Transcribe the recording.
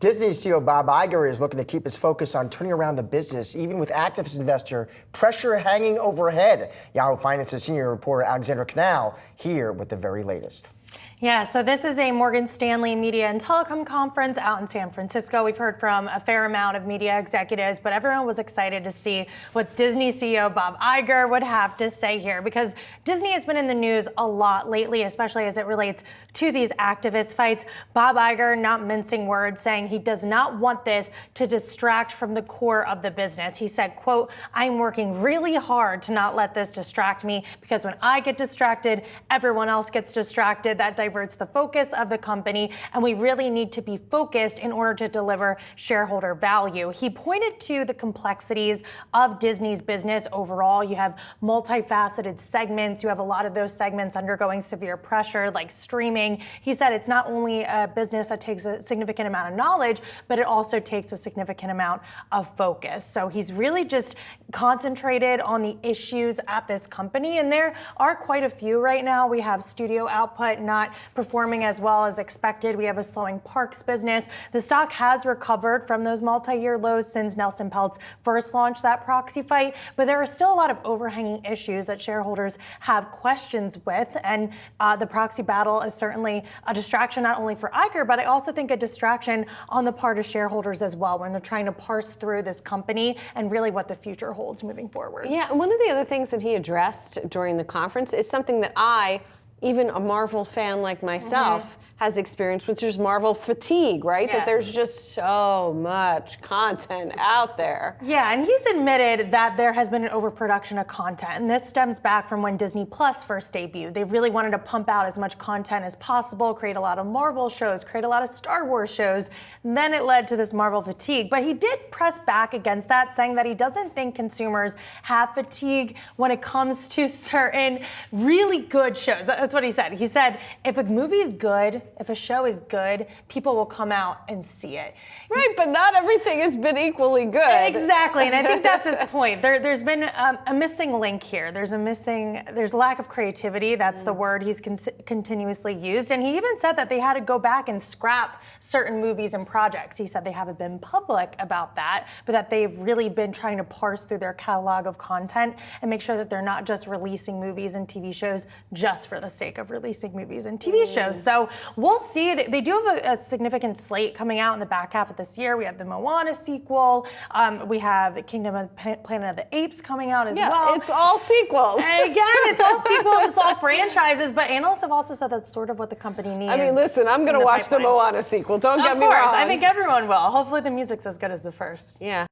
Disney CEO Bob Iger is looking to keep his focus on turning around the business, even with activist investor pressure hanging overhead. Yahoo Finance's senior reporter Alexandra Canal here with the very latest. Yeah, so this is a Morgan Stanley media and telecom conference out in San Francisco. We've heard from a fair amount of media executives, but everyone was excited to see what Disney CEO Bob Iger would have to say here, because Disney has been in the news a lot lately, especially as it relates to these activist fights. Bob Iger, not mincing words, saying he does not want this to distract from the core of the business. He said, quote, "I'm working really hard to not let this distract me, because when I get distracted, everyone else gets distracted. That diverts the focus of the company, and we really need to be focused in order to deliver shareholder value." He pointed to the complexities of Disney's business overall. You have multifaceted segments. You have a lot of those segments undergoing severe pressure, like streaming. He said it's not only a business that takes a significant amount of knowledge, but it also takes a significant amount of focus. So he's really just concentrated on the issues at this company, and there are quite a few right now. We have studio output not performing as well as expected. We have a slowing parks business. The stock has recovered from those multi-year lows since Nelson Peltz first launched that proxy fight, but there are still a lot of overhanging issues that shareholders have questions with, and the proxy battle is certainly a distraction not only for Iger, but I also think a distraction on the part of shareholders as well when they're trying to parse through this company and really what the future holds moving forward. Yeah, and one of the other things that he addressed during the conference is something that even a Marvel fan like myself, has experienced, which is Marvel fatigue, right? Yes. That there's just so much content out there. Yeah, and he's admitted that there has been an overproduction of content, and this stems back from when Disney Plus first debuted. They really wanted to pump out as much content as possible, create a lot of Marvel shows, create a lot of Star Wars shows, and then it led to this Marvel fatigue. But he did press back against that, saying that he doesn't think consumers have fatigue when it comes to certain really good shows. That's what he said. He said, if a movie is good, if a show is good, people will come out and see it. Right, but not everything has been equally good. Exactly, and I think that's his point. There's been a missing link here. There's lack of creativity. That's the word he's continuously used. And he even said that they had to go back and scrap certain movies and projects. He said they haven't been public about that, but that they've really been trying to parse through their catalog of content and make sure that they're not just releasing movies and TV shows just for the sake of releasing movies and TV shows. So we'll see. They do have a significant slate coming out in the back half of this year. We have the Moana sequel. We have Kingdom of Planet of the Apes coming out as well. Yeah, it's all sequels. And again, it's all sequels, it's all franchises, but analysts have also said that's sort of what the company needs. I mean, listen, I'm going to watch the Moana sequel. Don't get me wrong. I think everyone will. Hopefully the music's as good as the first. Yeah.